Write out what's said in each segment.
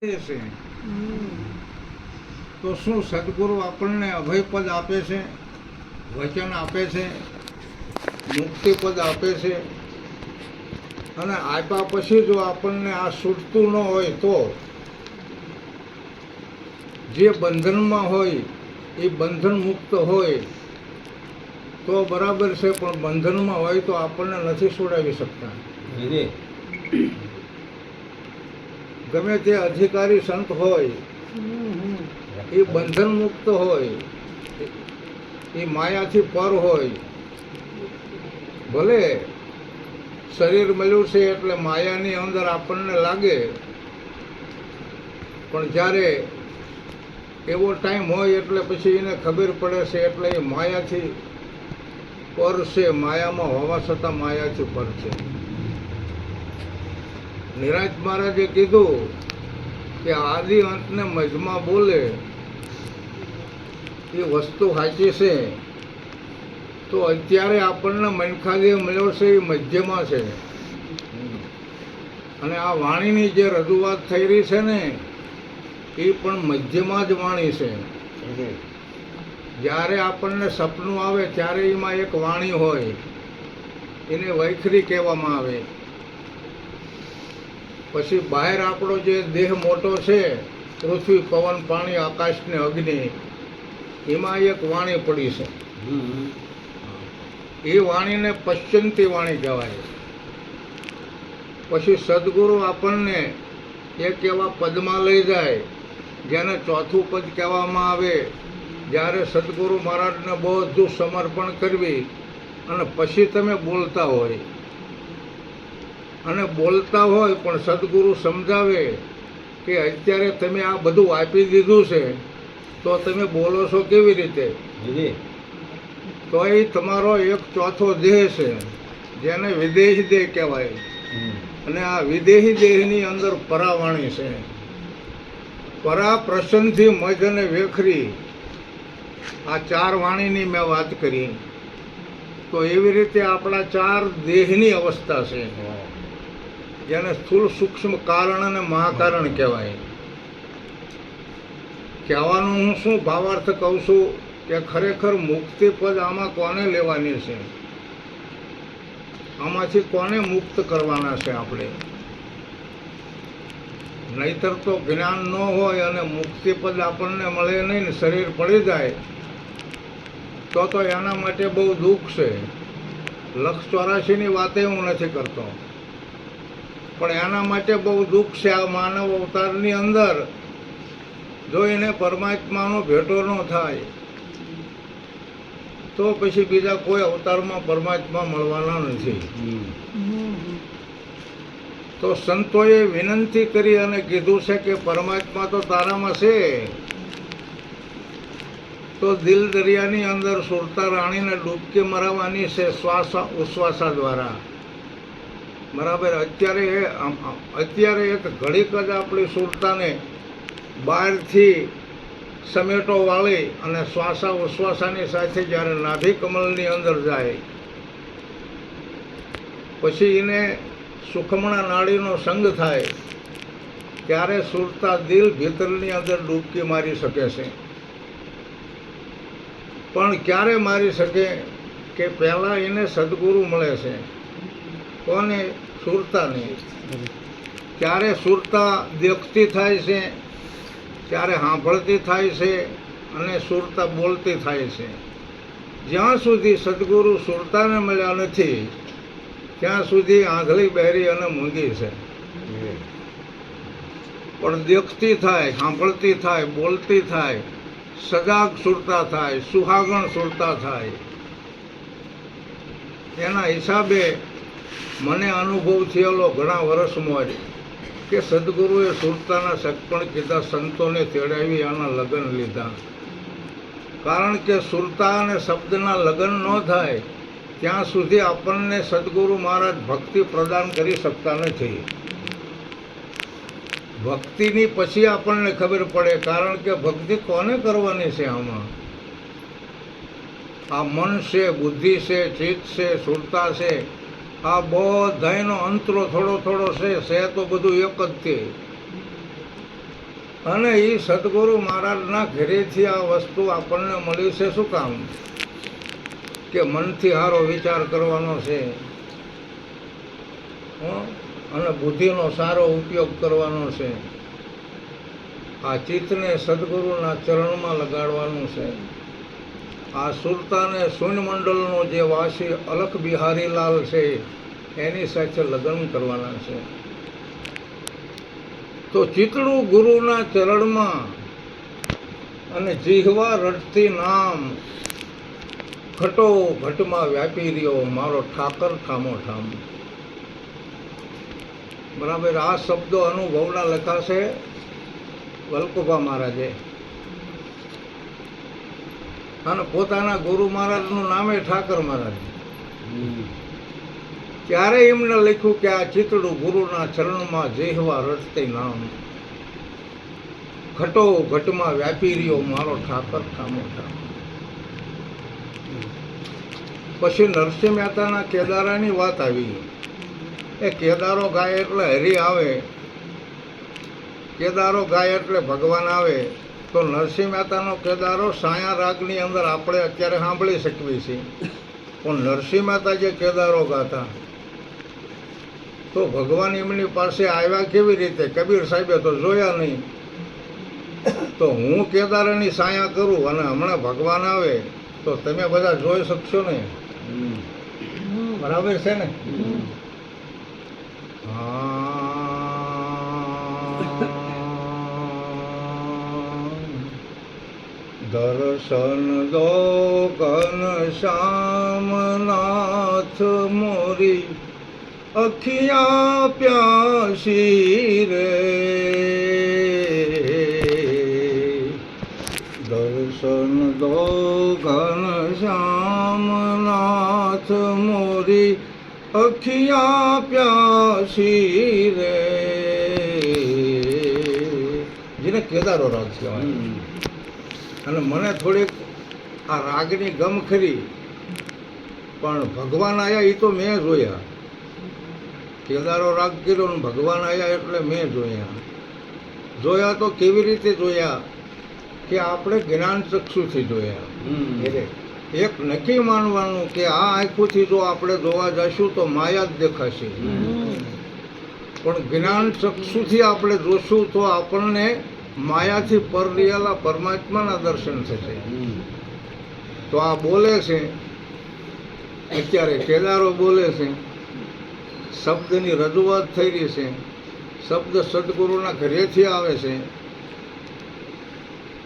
છે તો શું સદગુરુ આપણને અભયપદ આપે છે, વચન આપે છે, મુક્તિપદ આપે છે, અને આપ્યા પછી જો આપણને આ છૂટતું ન હોય તો જે બંધનમાં હોય એ બંધન મુક્ત હોય તો બરાબર છે, પણ બંધનમાં હોય તો આપણને નથી છોડાવી શકતા. ગમે તે અધિકારી સંત હોય એ બંધન મુક્ત હોય, એ માયાથી પર હોય. ભલે શરીર મળ્યું છે એટલે માયાની અંદર આપણને લાગે, પણ જ્યારે એવો ટાઈમ હોય એટલે પછી એને ખબર પડે છે, એટલે એ માયાથી પર છે, માયામાં હોવા છતાં માયાથી પર છે. નિરાજ મહારાજે કીધું કે આદિ અંતને મધ્યમાં બોલે એ વસ્તુ સાચી છે. તો અત્યારે આપણને મનખાદેહ મળ્યો છે એ મધ્યમાં છે, અને આ વાણીની જે રજૂઆત થઈ રહી છે ને એ પણ મધ્યમાં જ વાણી છે. જ્યારે આપણને સપનું આવે ત્યારે એમાં એક વાણી હોય, એને વૈખરી કહેવામાં આવે. પછી બહાર આપણો જે દેહ મોટો છે, પૃથ્વી, પવન, પાણી, આકાશ ને અગ્નિ, એમાં એક વાણી પડી છે. એ વાણીને પશ્ચંતી વાણી કહેવાય. પછી સદગુરુ આપણને એક એવા પદમાં લઈ જાય જેને ચોથું પદ કહેવામાં આવે. જ્યારે સદગુરુ મહારાજને બધું સમર્પણ કરવી અને પછી તમે બોલતા હોય, અને બોલતા હોય પણ સદગુરુ સમજાવે કે અત્યારે તમે આ બધું આપી દીધું છે તો તમે બોલો છો કેવી રીતે? તો એ તમારો એક ચોથો દેહ છે જેને વિદેહી દેહ કહેવાય. અને આ વિદેહી દેહની અંદર પરાવાણી છે. પરા, પ્રસન્નથી મધ અને વેખરી, આ ચાર વાણીની મેં વાત કરી. તો એવી રીતે આપણા ચાર દેહની અવસ્થા છે, જેને સ્થૂળ, સૂક્ષ્મ, કારણ અને મહાકારણ કહેવાય. કહેવાનું હું શું ભાવાર્થ કહું છું કે ખરેખર મુક્તિપદ આમાં કોને લેવાની છે? આમાંથી કોને મુક્ત કરવાના છે આપણે? નહીતર તો જ્ઞાન ન હોય અને મુક્તિપદ આપણને મળે નહીં ને શરીર પડી જાય તો એના માટે બહુ દુઃખ છે. 184ની વાતે હું નથી કરતો, પણ એના માટે બહુ દુઃખ છે. આ માનવ અવતારની અંદર જો એને પરમાત્માનો ભેટો ન થાય તો પછી બીજા કોઈ અવતારમાં પરમાત્મા મળવાના નથી. તો સંતોએ વિનંતી કરી અને કીધું છે કે પરમાત્મા તો તારામાં છે, તો દિલ દરિયાની અંદર સુરતા રાણીને ડૂબકી મરાવવાની છે શ્વાસા ઉશ્વાસા દ્વારા. બરાબર. અત્યારે એક ઘડીક જ આપણી સુરતાને બહારથી સમેટો વાળી અને શ્વાસા ઉશ્વાસાની સાથે જ્યારે નાભી કમલની અંદર જાય પછી એને સુખમણા નાડીનો સંગ થાય ત્યારે સુરતા દિલ ભીતરની અંદર ડૂબકી મારી શકે છે. પણ ક્યારે મારી શકે કે પહેલાં એને સદગુરુ મળે છે. કોને? સુરતાને. ક્યારે સુરતા દેખતી થાય છે, ત્યારે સાંભળતી થાય છે, અને સુરતા બોલતી થાય છે. જ્યાં સુધી સદગુરુ સુરતાને મળ્યા નથી ત્યાં સુધી આંધળી, બહેરી અને મૂંગી છે. પણ દેખતી થાય, સાંભળતી થાય, બોલતી થાય, સજાગ સુરતા થાય, સુહાગણ સુરતા થાય. એના હિસાબે મને અનુભવ થયેલો ઘણા વર્ષમાં કે સદગુરુએ સુરતાના સગપણ કીધા, સંતોને તેડાવી આના લગ્ન લીધા. કારણ કે સુરતા અને શબ્દના લગ્ન ન થાય ત્યાં સુધી આપણને સદગુરુ મહારાજ ભક્તિ પ્રદાન કરી શકતા નથી. ભક્તિની પછી આપણને ખબર પડે, કારણ કે ભક્તિ કોને કરવાની છે? આમાં આ મન છે, બુદ્ધિ છે, ચિત્ત છે, સુરતા છે, આ બધાનો અંતરો થોડો થોડો છે તો બધું એક જ છે. અને એ સદગુરુ મહારાજના ઘરેથી આ વસ્તુ આપણને મળી છે શું કામ? કે મનથી સારો વિચાર કરવાનો છે, અને બુદ્ધિનો સારો ઉપયોગ કરવાનો છે. આ ચિત્તને સદગુરુના ચરણમાં લગાડવાનું છે. આ સુરતાને શૂન્યમંડળનો જે વાસી અલખ બિહારીલાલ છે એની સાથે લગ્ન કરવાના છે. તો ચિતડું ગુરુના ચરણમાં અને જીહવા રટતી નામ, ઘટો ઘટમાં વ્યાપી રહ્યો મારો ઠાકર ઠામો ઠામ. બરાબર. આ શબ્દો અનુભવના લખાશે વલ્કુભા મહારાજે, અને પોતાના ગુરુ મહારાજનું નામે ઠાકર મહારાજ. ત્યારે એમને લખ્યું કે આ ચિતડું ગુરુના ચરણમાં જેહવા રટતે નામ, ઘટો ઘટમાં વ્યાપી રહ્યો મારો ઠાકર ઠામો ઠામ. પછી નરસિંહ મહેતાના કેદારાની વાત આવી. એ કેદારો ગાય એટલે હરી આવે, કેદારો ગાય એટલે ભગવાન આવે. તો નરસિંહ મહેતાનો કેદારો સાયા રાગની અંદર આપણે અત્યારે સાંભળી શકીએ છીએ, પણ નરસિંહ મહેતા જે કેદારો ગાતા તો ભગવાન એમની પાસે આવ્યા કેવી રીતે? કબીર સાહેબે તો જોયા નહીં. તો હું કેદારની સાયા કરું અને હમણાં ભગવાન આવે તો તમે બધા જોઈ શકશો ને. બરાબર છે ને? દર્શન દો ઘનશ્યામનાથ મોરી અખિયા પ્યાસી રે. દર્શન દો ઘનશ્યામનાથ મોરી અખિયા પ્યાસી રે. જેને કેદારો રાગ કહેવાય. અને મને થોડીક આ રાગની ગમ ખરી, પણ ભગવાન આવ્યા એ તો મેં જોયા. કેદારો રાગ કર્યો ને ભગવાન આવ્યા એટલે મેં જોયા. જોયા તો કેવી રીતે જોયા? કે આપણે જ્ઞાન ચક્ષુથી જોયા. એક નક્કી માનવાનું કે આ આંખોથી જો આપણે જોવા જઈશું તો માયા જ દેખાશે, પણ જ્ઞાન ચક્ષુથી આપણે જોશું તો આપણને માયાથી પર રહેલા પરમાત્માના દર્શન થશે. તો આ બોલે છે અત્યારે, કેદારો બોલે છે, શબ્દની રજૂઆત થઈ રહી છે. શબ્દ સદગુરુના ઘરેથી આવે છે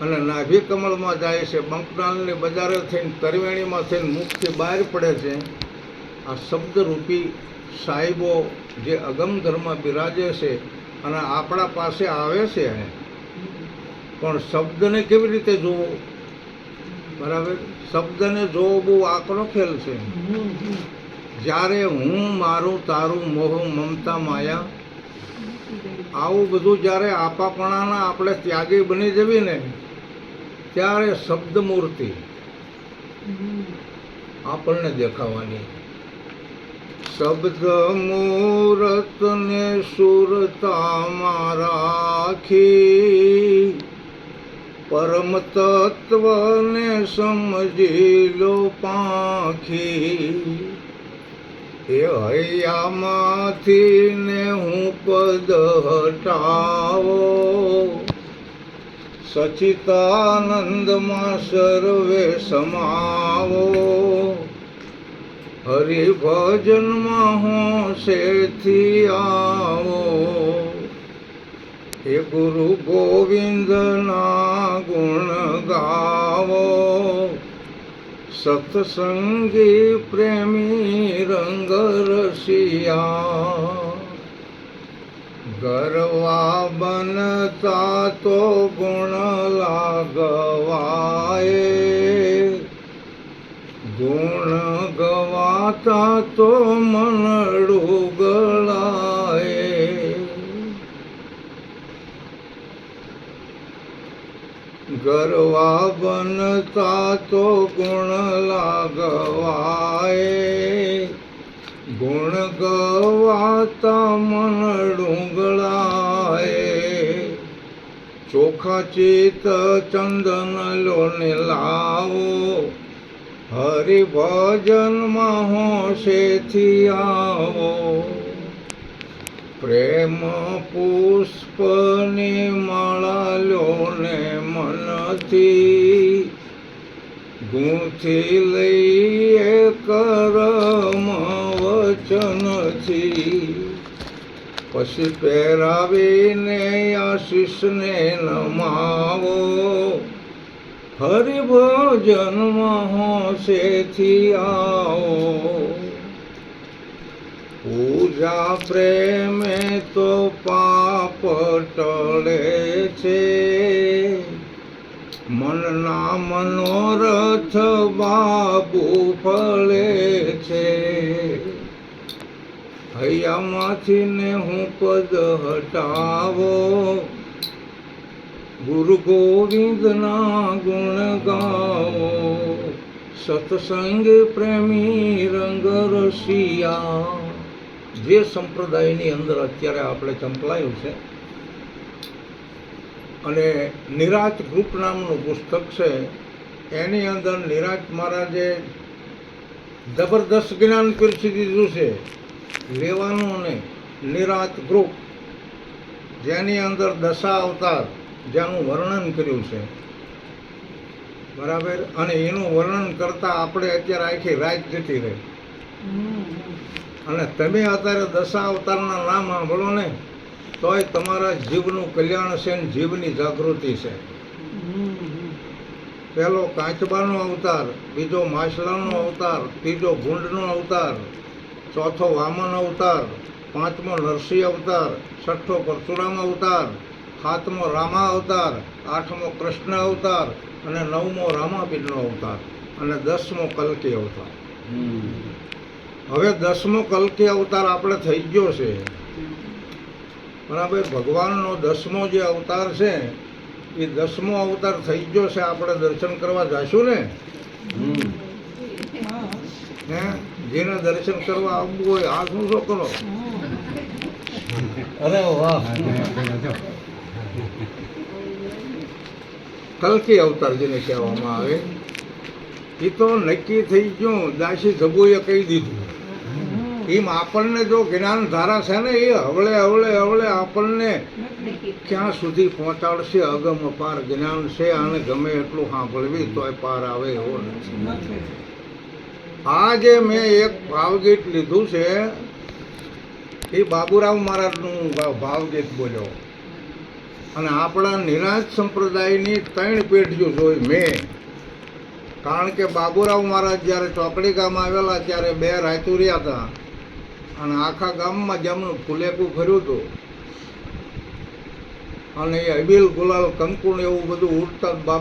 અને નાભી કમળમાં જાય છે, બંકનાલની બજારે થઈને તરવેણીમાં થઈને મુખથી બહાર પડે છે. આ શબ્દરૂપી સાહેબો જે અગમ ધર્મમાં બિરાજે છે અને આપણા પાસે આવે છે, પણ શબ્દને કેવી રીતે જોવો? બરાબર. શબ્દને જોવો બહુ આકરો ખેલ છે. જ્યારે હું, મારું, તારું, મોહ, મમતા, માયા, આવું બધું જ્યારે આપાપણાના આપણે ત્યાગી બની જવી ને, ત્યારે શબ્દ મૂર્તિ આપણને દેખાવાની. શબ્દ મૂર્ત ને સુરતામાં રાખી, પરમ તત્વને સમજી લો પાંખી. એ હૈયામાંથી ને હું પદ હટાવો, સચિતાનંદમાં સર્વે સમાવો. હરિભજનમાં હોંશેથી આવો, હે ગુરુ ગોવિંદના ગુણ ગાવો. સત્સંગી પ્રેમી રંગ રસિયા, ગરવા બનતા તો ગુણ લાગવાય, ગુણ ગવાતા તો મનડું ગળાય. ગરવા બનતા તો ગુણ લાગવાય, ગુણ ગવાતા મનડું ગળાય. ચોખા ચિત ચંદન લો ને લાવો, હરિભજનમાં હોશેથી આવો. પ્રેમ પુષ્પની માળા લો ને મનથી, ગૂંથી લઈએ કરમ વચનથી. પછી પહેરાવીને આશીષને નમાવો, હરિભજનમાં હોશેથી આવો. પૂજા પ્રેમે તો પાપ ટળે છે, મનના મનોરથ બાબુ ફળે છે. હૈયામાંથી ને હું પદ હટાવો, ગુરુ ગોવિંદના ગુણ ગાવો. સત્સંગ પ્રેમી રંગ રસિયા, જે સંપ્રદાયની અંદર અત્યારે આપણે ચંપલાયું છે, અને નિરાત ગ્રુપ નામનું પુસ્તક છે. એની અંદર નિરાત મહારાજે જબરદસ્ત જ્ઞાન પીરસી દીધું છે. લેવાનું ને નિરાત ગ્રુપ, જેની અંદર દશા અવતાર જેનું વર્ણન કર્યું છે, બરાબર. અને એનું વર્ણન કરતા આપણે અત્યારે આખી રાત જતી રહી. અને તમે અત્યારે દશા અવતારના નામ સાંભળો ને તોય તમારા જીવનું કલ્યાણ છે ને જીવની જાગૃતિ છે. પહેલો કાચબાનો અવતાર, બીજો માછલાનો અવતાર, ત્રીજો ભૂંડનો અવતાર, ચોથો વામન અવતાર, પાંચમો નરસિંહ અવતાર, છઠ્ઠો પરશુરામ અવતાર, સાતમો રામા અવતાર, આઠમો કૃષ્ણ અવતાર, અને નવમો રામાપીરનો અવતાર, અને 10મો કલ્કી અવતાર. હવે 10મો કલ્કી અવતાર આપણે થઈ ગયો છે, બરાબર. ભગવાનનો 10મો જે અવતાર છે એ 10મો અવતાર થઈ ગયો છે. આપણે દર્શન કરવા જઈશું ને, હે, જેને દર્શન કરવા આવવું હોય આ શું કરો. અરે વાહ. કલ્કી અવતાર જેને કહેવામાં આવે એ તો નક્કી થઈ ગયું. દાસી જબુએ કહી દીધું. એમ આપણને જો જ્ઞાન ધારા છે ને એ હવળે હવળે હવળે આપણને ક્યાં સુધી પહોંચાડશે. અગમ અપાર જ્ઞાન છે, આને ગમે એટલું સાંભળવી તોય પાર આવે એવો નથી. આજે મેં એક ભાવગીત લીધું છે, એ બાબુરાવ મહારાજનું ભાવગીત બોલ્યો. અને આપણા નિરાજ સંપ્રદાયની 3 પેઢીઓ જોઈ મેં. કારણ કે બાબુરાવ મહારાજ જ્યારે ચોકડી ગામ આવેલા ત્યારે 2 રાતું રહ્યા હતા, અને આખા ગામમાં જેમનું ફુલેકું ફર્યું હતું, અને એ અબીલ ગુલાલ કંકુણ એવું બધું ઉડતા